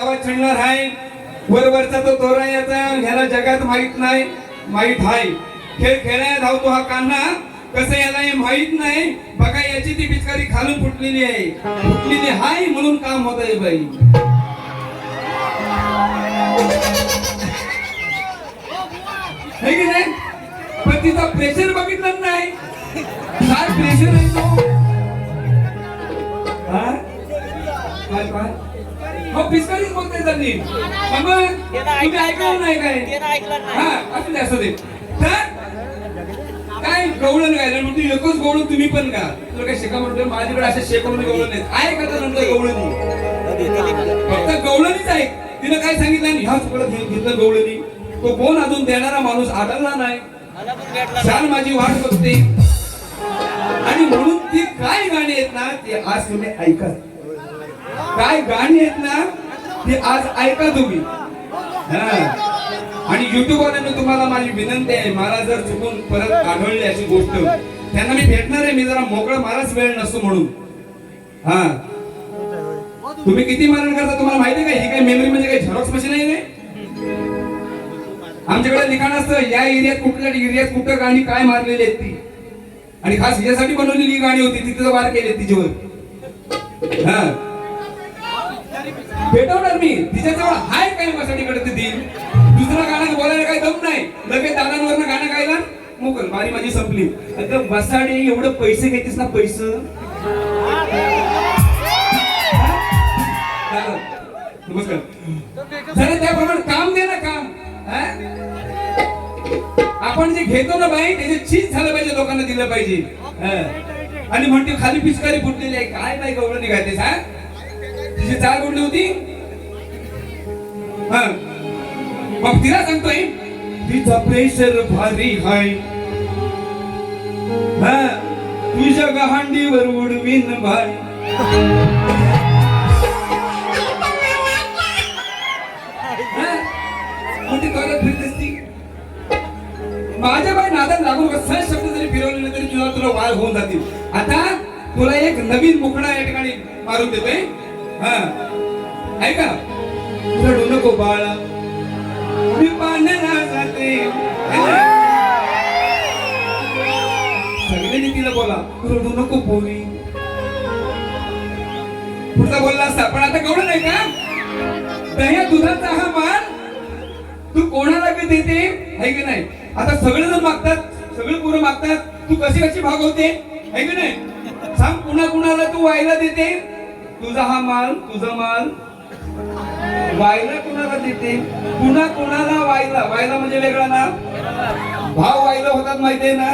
आवाज छणणार आहे वरवरचा तो तोरायाचा ह्याला जगात माहित नाही माहित आहे खेळ खेळायला धावतो हा कान्हा कसं याला हे माहित नाही बघा याची ती पिचकारी खालून फुटलेली हाय म्हणून काम होत आहे बाई है की नाही पण तिचा प्रेशर बघितलं नाही काय प्रेशर आहे तो काय काय हो पिचकारीच बघताय त्यांनी तुम्ही ऐकलं नाही काय हा असू दे तर काय गवळण गायला म्हणतो एकच गवळण तुम्ही पण का तुला काय शिका म्हणतो माझ्याकडे अशा शेकडून गवळण आहेत आहे का तर नंतर गवळणी फक्त गवळणीच आहे तिने काय सांगितलं ह्याच वेळेत घेतलं गवळणी तो कोण अजून देणारा माणूस आढळला नाही छान माझी वाट बघते आणि म्हणून ती काय गाणी आहेत ना ती आज तुम्ही ऐका काय गाणी आहेत ना ती आज ऐका तुम्ही आणि युट्यूब वाल्यांना तुम्हाला माझी विनंती आहे मला जर चुकून परत आढळली अशी गोष्ट त्यांना मी भेटणार आहे मी जरा मोकळा माराच वेळ नसतो म्हणून हा तुम्ही किती मारण करता तुम्हाला माहिती आहे का ही काय मेमरी म्हणजे काय झेरॉक्स मशीन आहे काय आमच्याकडे लिखाण असतं या एरियात कुठल्या एरियात कुठं गाणी काय मारलेली आहेत ती आणि खास यासाठी बनवलेली गाणी होती तिथे वार केले तिच्यावर हा भेटवणार मी तिच्याजवळ हाय काय माझ्याकडे ते देईल दुसरा गाणं बोलायला काही दम नाही लगेच दादांवरनं गाणं गायला मोकल बारी माझी संपली आता वसाडे एवढं पैसे घेतीस ना पैसे नमस्कार जरा त्याप्रमाणे काम दे ना काम आपण जे घेतो ना बाई त्याचे चीज झालं पाहिजे लोकांना दिलं पाहिजे आणि म्हणते खाली पिचकारी फुटलेली आहे काय बाई गवळण निघायते हा तिची चाल कुठली होती हा मग तिला सांगतोय तिचा प्रेशर भारी हाय हा तुझ्या गहांडीवर उडवीन भाई माझ्या बाई नादात लागून सहज शब्द जरी फिरवले तरी तुला वाळ होऊन जातील आता तुला एक नवीन मुखडा या ठिकाणी मारून देतोय हा ऐका रडू नको बाळा मी पाण्याला जाते सगळ्यांनी तिला बोला रडू नको पोरी पुढचा बोलला असता पण आता कवडं नाही का दह्या दुधाचा हा मान तू कोणाला का देते है की नाही आता सगळे जण मागतात सगळे पोरं मागतात तू कशी कशी भागवते है की नाही सांग कुणा कुणाला तू वायला देते तुझा हा माल तुझा माल वायला कुणाला देते कुणा कुणाला वायला वायला म्हणजे वेगळा ना भाव वायला होतात माहितीये ना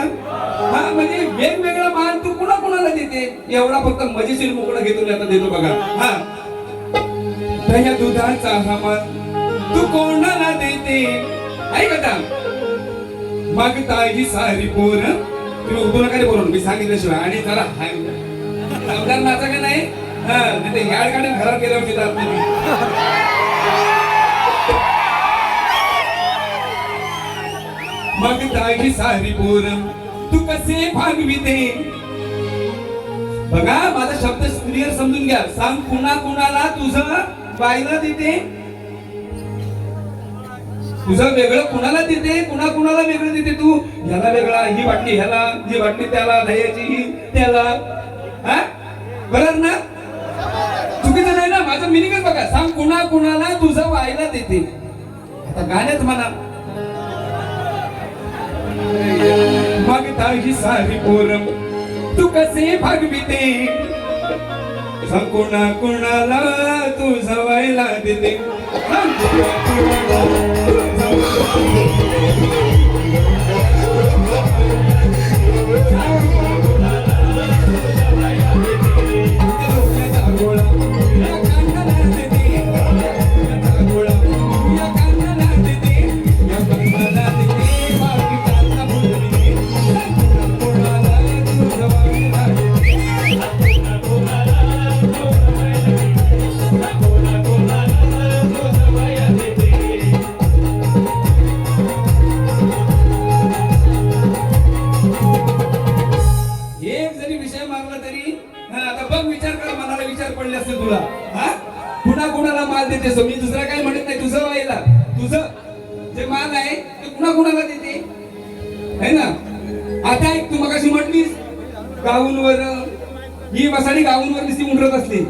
हा म्हणजे वेगवेगळा माल तू कुणा कुणाला देते एवढा फक्त मजेशीर मोकळा घेतो आता देतो बघा हा दह्या दुधाचा हा माल तू कोणाला देते ऐकता मागता ही सारी पोर तुम्ही उभं नका बोलून मी सांगितल्याशिवाय आणि जरा समजार नाचा का नाही ते याड काढून घरात गेल्यावर घेतात तुम्ही मागता ही सारी पोर तू कसे भागविते बघा माझा शब्द क्लिअर समजून घ्या सांग कुणा कुणाला तुझं बायला देते तुझं वेगळं कुणाला देते कुणा कुणाला वेगळं देते तू ह्याला वेगळा ही वाटली ह्याला ही वाटली त्याला दह्याची ही त्याला हा बरोबर ना चुकीचं नाही ना माझं मिनिंगच बघा सांग कुणा कुणाला तुझं वायला देते आता गाण्यात म्हणा मागता ही सारी पोरम तू कसे भागविते सांग कुणा कुणाला तुझं वायला देते दुसरा काय म्हणत नाही. तुझं व्हायला तुझं जे मान आहे ते कुणा कुणाला देते है ना. आता एक तू मगाशी म्हटलीस गाऊनवर, ही वसाडी गाऊनवर दिसती उंडरत असली.